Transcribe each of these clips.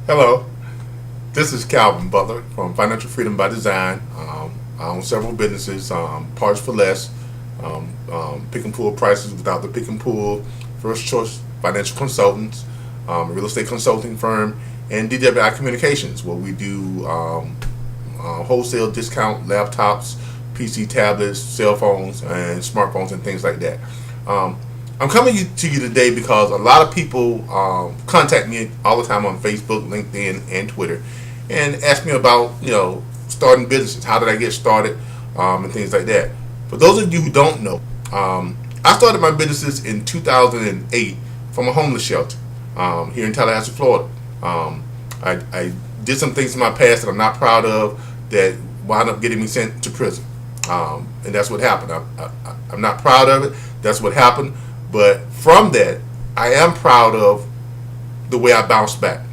Hello, this is Calvin Butler from Financial Freedom by Design. I own several businesses, parts for less, pick and pull prices without the pick and pull, first choice financial consultants, a real estate consulting firm, and DWI Communications, where we do wholesale discount laptops, PC tablets, cell phones, and smartphones and things like that. I'm coming to you today because a lot of people contact me all the time on Facebook, LinkedIn, and Twitter, and ask me about starting businesses. How did I get started, and things like that. For those of you who don't know, I started my businesses in 2008 from a homeless shelter here in Tallahassee, Florida. I did some things in my past that I'm not proud of that wound up getting me sent to prison, and that's what happened. I'm not proud of it. That's what happened. But from that, I am proud of the way I bounced back.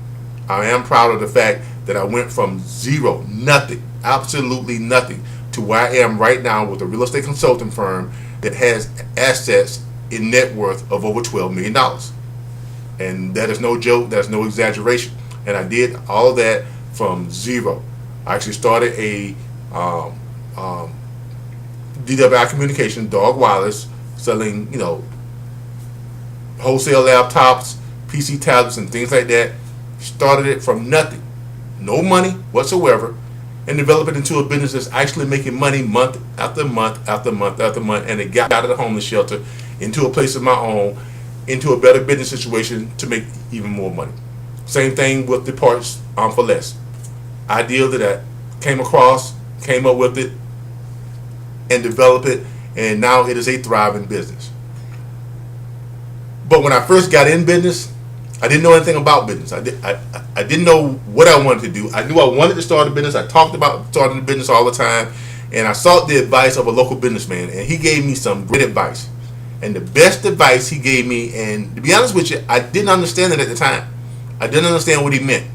I am proud of the fact that I went from zero, nothing, absolutely nothing, to where I am right now with a real estate consulting firm that has assets in net worth of over $12 million. And that is no joke, that's no exaggeration. And I did all of that from zero. I actually started a DWI Communication, Dog Wireless, selling, wholesale laptops, PC tablets, and things like that. Started it from nothing, no money whatsoever, and developed it into a business that's actually making money month after month after month after month. And it got out of the homeless shelter into a place of my own, into a better business situation to make even more money. Same thing with the parts for less. Idea that I came across, came up with it, and developed it, and now it is a thriving business. But when I first got in business, I didn't know anything about business. I didn't know what I wanted to do. I knew I wanted to start a business. I talked about starting a business all the time, and I sought the advice of a local businessman, and he gave me some great advice. And the best advice he gave me, and to be honest with you, I didn't understand it at the time. I didn't understand what he meant.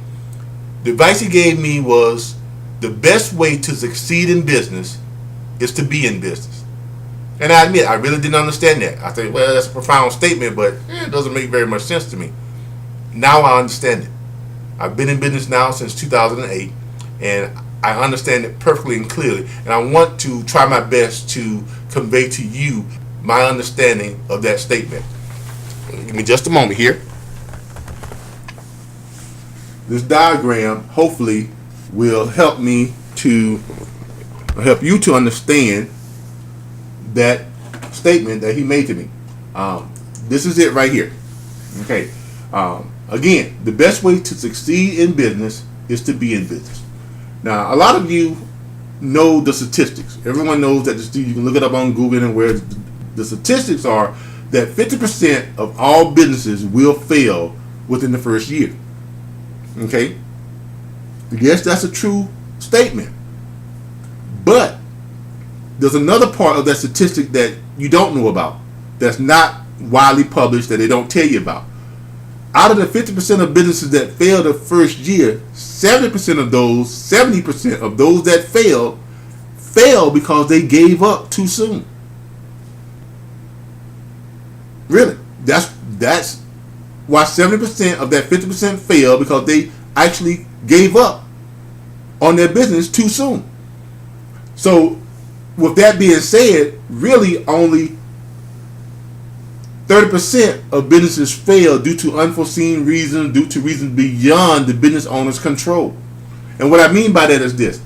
The advice he gave me was the best way to succeed in business is to be in business. And I admit, I really didn't understand that. I think, well, that's a profound statement, but it doesn't make very much sense to me. Now I understand it. I've been in business now since 2008, and I understand it perfectly and clearly. And I want to try my best to convey to you my understanding of that statement. Give me just a moment here. This diagram hopefully will help you to understand that statement that he made to me. This is it right here. Okay. Again, the best way to succeed in business is to be in business. Now, a lot of you know the statistics. Everyone knows that you can look it up on Google, and where the statistics are that 50% of all businesses will fail within the first year. Okay? Yes, that's a true statement. But there's another part of that statistic that you don't know about, that's not widely published, that they don't tell you about. Out of the 50% of businesses that fail the first year, 70% of those that fail because they gave up too soon. Really, that's why 70% of that 50% fail, because they actually gave up on their business too soon. So, with that being said, really only 30% of businesses fail due to unforeseen reasons, due to reasons beyond the business owner's control. And what I mean by that is this.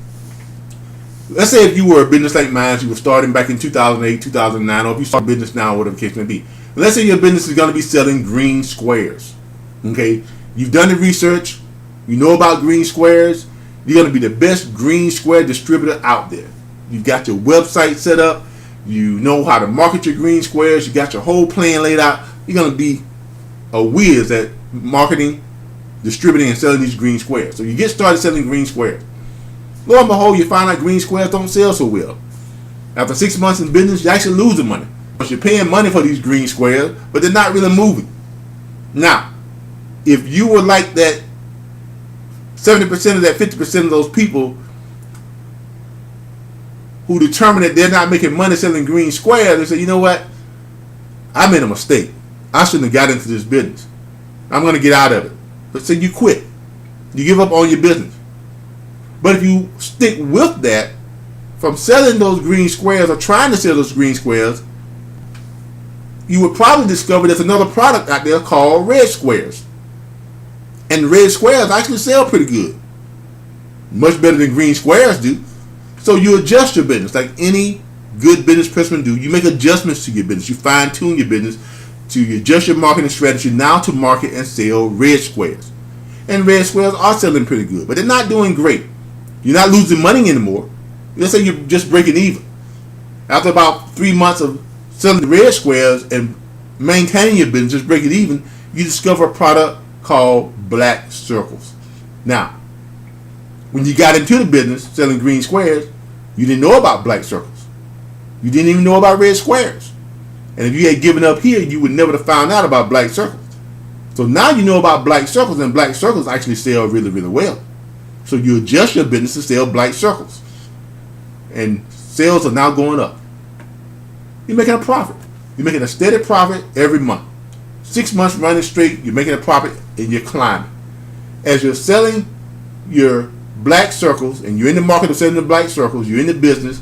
Let's say if you were a business like mine, you were starting back in 2008, 2009, or if you start a business now, whatever the case may be. Let's say your business is going to be selling green squares. Okay? You've done the research. You know about green squares. You're going to be the best green square distributor out there. You've got your website set up. You know how to market your green squares. You got your whole plan laid out. You're going to be a whiz at marketing, distributing, and selling these green squares. So you get started selling green squares. Lo and behold, you find out green squares don't sell so well. After 6 months in business, you're actually losing money. But you're paying money for these green squares, but they're not really moving. Now, if you were like that 70% of that 50% of those people who determine that they're not making money selling green squares, they say, you know what? I made a mistake. I shouldn't have got into this business. I'm going to get out of it. But say you quit. You give up on your business. But if you stick with that, from selling those green squares or trying to sell those green squares, you would probably discover there's another product out there called red squares. And red squares actually sell pretty good. Much better than green squares do. So you adjust your business like any good business person do. You make adjustments to your business. You fine tune your business to adjust your marketing strategy now to market and sell red squares. And red squares are selling pretty good, but they're not doing great. You're not losing money anymore. Let's say you're just breaking even. After about 3 months of selling the red squares and maintaining your business, just breaking even, you discover a product called black circles. Now, when you got into the business selling green squares, you didn't know about black circles. You didn't even know about red squares. And if you had given up here, you would never have found out about black circles. So now you know about black circles, and black circles actually sell really, really well. So you adjust your business to sell black circles. And sales are now going up. You're making a profit. You're making a steady profit every month. 6 months running straight, you're making a profit and you're climbing. As you're selling your black circles, and you're in the market of selling the black circles, you're in the business,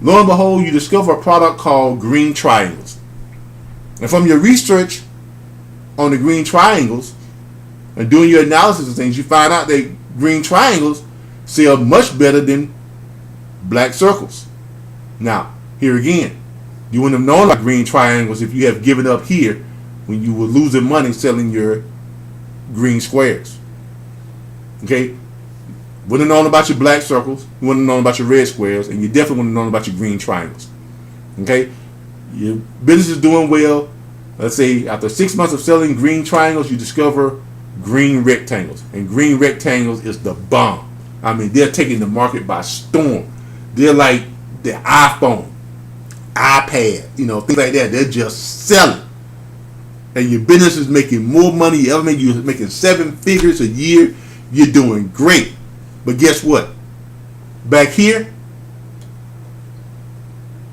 lo and behold, you discover a product called green triangles. And from your research on the green triangles and doing your analysis of things, you find out that green triangles sell much better than black circles. Now, here again, you wouldn't have known about green triangles if you have given up here when you were losing money selling your green squares. Okay? Wouldn't have known about your black circles, you wouldn't have known about your red squares, and you definitely wouldn't have known about your green triangles. Okay? Your business is doing well. Let's say after 6 months of selling green triangles, you discover green rectangles. And green rectangles is the bomb. I mean, they're taking the market by storm. They're like the iPhone, iPad, things like that. They're just selling. And your business is making more money you ever made. You're making 7 figures a year. You're doing great. But guess what? Back here,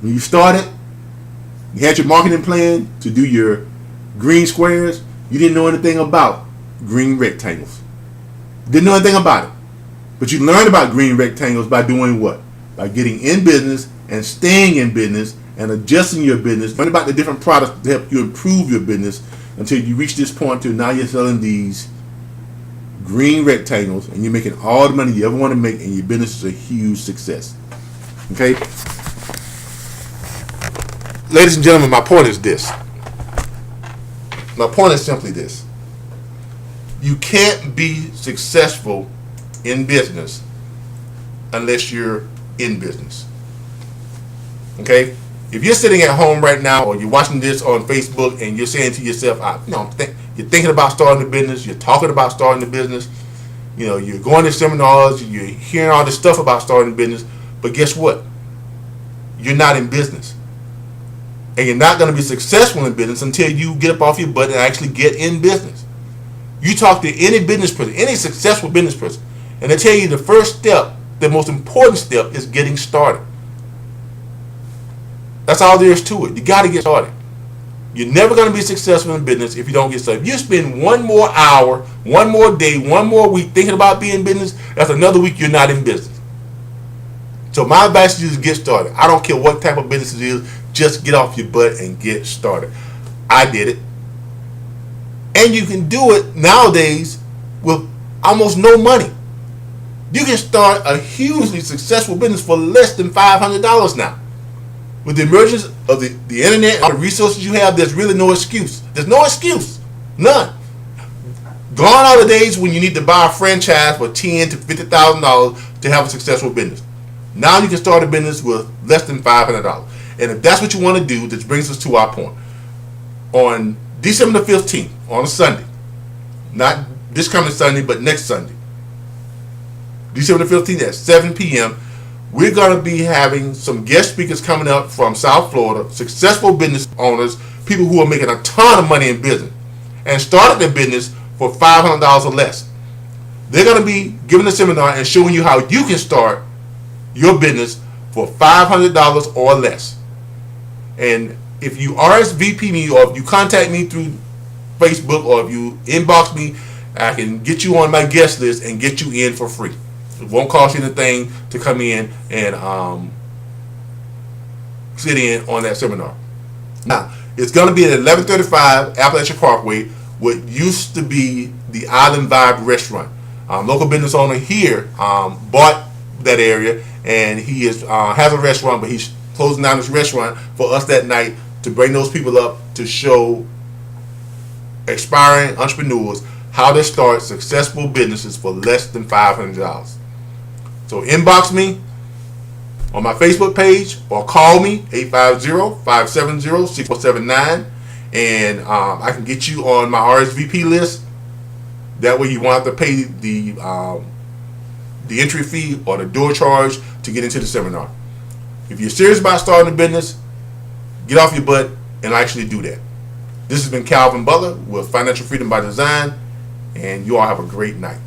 when you started, you had your marketing plan to do your green squares. You didn't know anything about green rectangles. Didn't know anything about it. But you learned about green rectangles by doing what? By getting in business and staying in business and adjusting your business. Learn about the different products to help you improve your business until you reach this point to now you're selling these green rectangles and you're making all the money you ever want to make, and your business is a huge success. Okay? Ladies and gentlemen, my point is this. My point is simply this. You can't be successful in business unless you're in business. Okay? If you're sitting at home right now, or you're watching this on Facebook and you're saying to yourself, you're thinking about starting a business, you're talking about starting a business, you're going to seminars, you're hearing all this stuff about starting a business, but guess what? You're not in business. And you're not going to be successful in business until you get up off your butt and actually get in business. You talk to any business person, any successful business person, and they tell you the first step, the most important step, is getting started. That's all there is to it. You got to get started. You're never going to be successful in business if you don't get started. If you spend one more hour, one more day, one more week thinking about being in business, that's another week you're not in business. So my advice to you is get started. I don't care what type of business it is. Just get off your butt and get started. I did it. And you can do it nowadays with almost no money. You can start a hugely successful business for less than $500 now. With the emergence of the internet, all the resources you have, there's really no excuse. There's no excuse. None. Gone are the days when you need to buy a franchise for $10,000 to $50,000 to have a successful business. Now you can start a business with less than $500. And if that's what you want to do, this brings us to our point. On December the 15th, on a Sunday, not this coming Sunday, but next Sunday, December the 15th at 7 p.m., we're going to be having some guest speakers coming up from South Florida, successful business owners, people who are making a ton of money in business and started their business for $500 or less. They're going to be giving a seminar and showing you how you can start your business for $500 or less. And if you RSVP me, or if you contact me through Facebook, or if you inbox me I can get you on my guest list and get you in for free. It won't cost you anything to come in and sit in on that seminar. Now, it's going to be at 1135 Appalachian Parkway, what used to be the Island Vibe restaurant. Local business owner here bought that area, and he has a restaurant, but he's closing down his restaurant for us that night to bring those people up to show aspiring entrepreneurs how to start successful businesses for less than $500. So inbox me on my Facebook page or call me 850-570-6479, and I can get you on my RSVP list. That way you won't have to pay the entry fee or the door charge to get into the seminar. If you're serious about starting a business, get off your butt and actually do that. This has been Calvin Butler with Financial Freedom by Design, and you all have a great night.